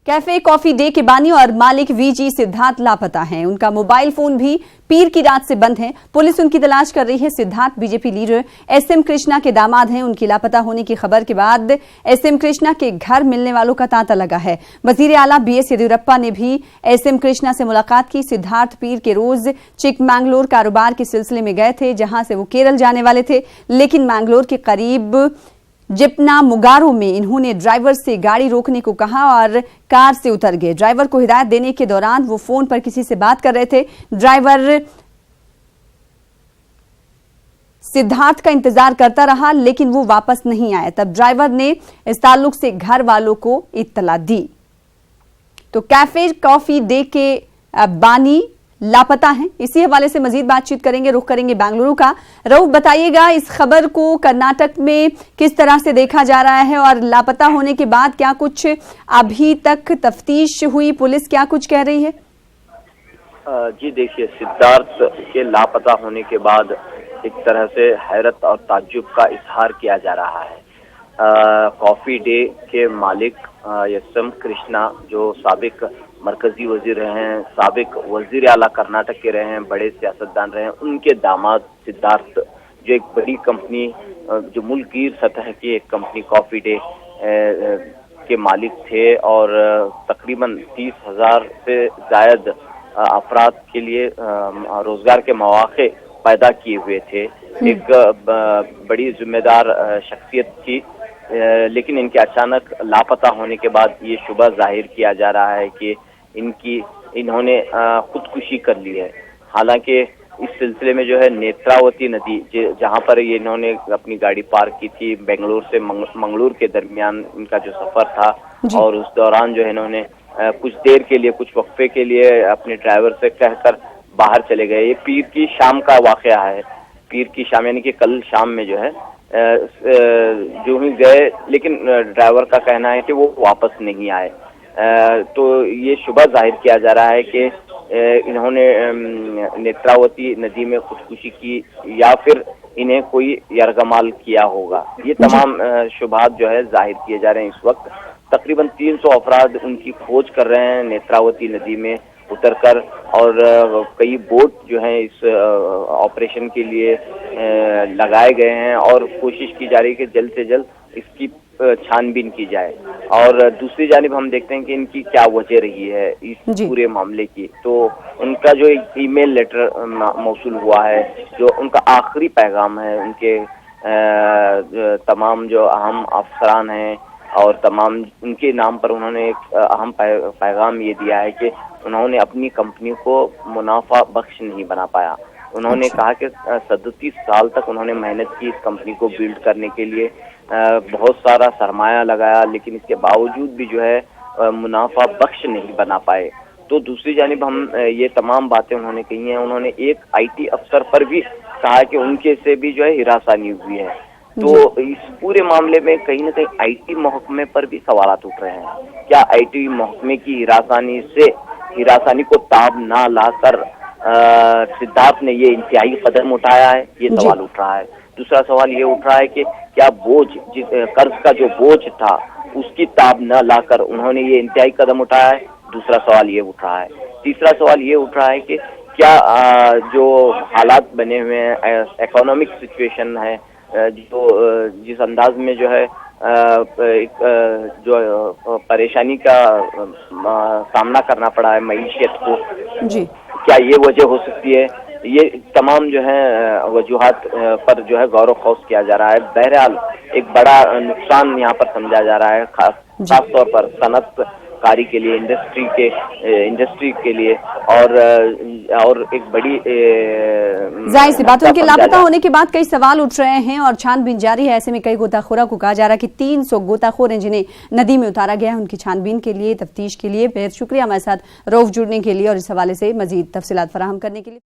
Cafe coffee day के बानी और मालिक वीजी सिद्धार्थ लापता हैं। उनका मोबाइल फोन भी पीर की रात से बंद है। पुलिस उनकी तलाश कर रही है। Siddharth BJP leader SM Krishna के दामाद हैं। उनकी लापता होने की खबर के बाद एसएम कृष्णा के घर मिलने वालों का तांता लगा है। वजीर आला बीएस येदियुरप्पा ने भी एसएम कृष्णा से मुलाकात की। सिद्धार्थ पीर के रोज चिकमंगलूर कारोबार के सिलसिले में गए थे, जहां से वो केरल जाने वाले थे, लेकिन मैंगलोर के करीब जिपना मुगारो में इन्होंने ड्राइवर से गाड़ी रोकने को कहा और कार से उतर गए। ड्राइवर को हिदायत देने के दौरान वो फोन पर किसी से बात कर रहे थे। ड्राइवर सिद्धार्थ का इंतजार करता रहा, लेकिन वो वापस नहीं आया। तब ड्राइवर ने इस ताल्लुक से घर वालों को इत्तला दी। तो कैफे कॉफी डे के बानी लापता हैं। इसी हवाले से मजीद बातचीत करेंगे। रुख करेंगे बेंगलुरु का। रऊफ, बताइएगा इस खबर को कर्नाटक में किस तरह से देखा जा रहा है और लापता होने के बाद क्या कुछ अभी तक तफ्तीश हुई, पुलिस क्या कुछ कह रही है? जी देखिए, सिद्धार्थ के लापता होने के बाद एक तरह से हैरत और ताज्जुब का इजहार किया जा रहा है। कॉफी डे के मालिक एसएम कृष्णा, जो साबिक मरकजी वजीर रहे हैं, साबिक वजीर आला कर्नाटक के रहे हैं, बड़े सियासतदान रहे हैं, उनके दामाद सिद्धार्थ, जो एक बड़ी कंपनी, जो मुल्कीर सतह की एक कंपनी कॉफी डे के मालिक थे और तकरीबन 30,000 से जायद अफराद के लिए रोजगार के मौके पैदा किए हुए थे। एक बड़ी जिम्मेदार शख्सियत थी, लेकिन इनके अचानक लापता होने के बाद ये शुबह जाहिर किया जा रहा है कि इन्होंने खुदकुशी कर ली है। हालांकि इस सिलसिले में जो है नेत्रावती नदी, जहां पर ये इन्होंने अपनी गाड़ी पार्क की थी, बेंगलुरु से मंगलूर के दरमियान इनका जो सफर था, और उस दौरान जो है इन्होंने कुछ देर के लिए, कुछ वक्फे के लिए अपने ड्राइवर से कहकर बाहर चले गए। ये पीर की शाम का वाकया है। पीर की शाम यानी कि कल शाम में जो है जो ही गए, लेकिन ड्राइवर का कहना है कि वो वापस नहीं आए। तो ये शुबह जाहिर किया जा रहा है कि इन्होंने नेत्रावती नदी में खुदकुशी की या फिर इन्हें कोई यरगमाल किया होगा। ये तमाम शुबहात जो है जाहिर किए जा रहे हैं। इस वक्त तकरीबन 300 अफराद उनकी खोज कर रहे हैं नदी नदी में उतरकर, और कई बोट जो हैं इस ऑपरेशन के लिए लगाए गए हैं और कोशिश की जा रही है कि जल्द से जल्द इसकी छानबीन की जाए। और दूसरी जानिब हम देखते हैं कि इनकी क्या वजह रही है इस पूरे मामले की। तो उनका जो एक ईमेल लेटर मौसूल हुआ है, जो उनका आखिरी पैगाम है, उनके तमाम जो अहम अफसरान हैं और तमाम उनके नाम पर उन्होंने एक अहम पैगाम ये दिया है कि उन्होंने अपनी कंपनी को मुनाफा बख्श नहीं बना पाया। उन्होंने कहा कि 37 साल तक उन्होंने मेहनत की इस कंपनी को बिल्ड करने के लिए, बहुत सारा सरमाया लगाया, लेकिन इसके बावजूद भी जो है मुनाफा बख्श नहीं बना पाए। तो दूसरी जानिब हम ये तमाम बातें उन्होंने कही हैं। उन्होंने एक आईटी अफसर पर भी कहा कि उनके से भी जो है हिरासानी हुई है। तो इस पूरे मामले में कहीं ना कहीं आईटी महकमे पर भी सवालात उठ रहे हैं। क्या आईटी महकमे की हिरासानी को ताब ना लाकर सिद्धार्थ ने ये इंतहाई कदम उठाया है? ये सवाल उठ रहा है। दूसरा सवाल ये उठ रहा है कि क्या कर्ज का जो बोझ था उसकी ताब न लाकर उन्होंने ये इंतहाई कदम उठाया है? दूसरा सवाल ये उठ रहा है। तीसरा सवाल ये उठ रहा है कि क्या जो हालात बने हुए हैं, इकोनॉमिक सिचुएशन है, जिस अंदाज में जो है जो परेशानी का सामना करना पड़ा है मईशत को, क्या ये वजह हो सकती है? ये तमाम जो है वजूहात पर जो है गौर व खौस किया जा रहा है। बहरहाल एक बड़ा नुकसान यहाँ पर समझा जा रहा है, खास तौर पर सनतकारी के लिए, इंडस्ट्री के लिए, और एक बड़ी जाहिर सी बात है उनके लापता होने के बाद कई सवाल उठ रहे हैं और छानबीन जारी है। ऐसे में कई गोताखोरों को कहा जा रहा है कि 300 गोताखोर हैं जिन्हें नदी में उतारा गया है। उनकी छानबीन के लिए, तफ्तीश के लिए बेहद शुक्रिया हमारे साथ रऊफ जुड़ने के लिए और इस हवाले से मजीद तफसीलात फराहम करने के लिए।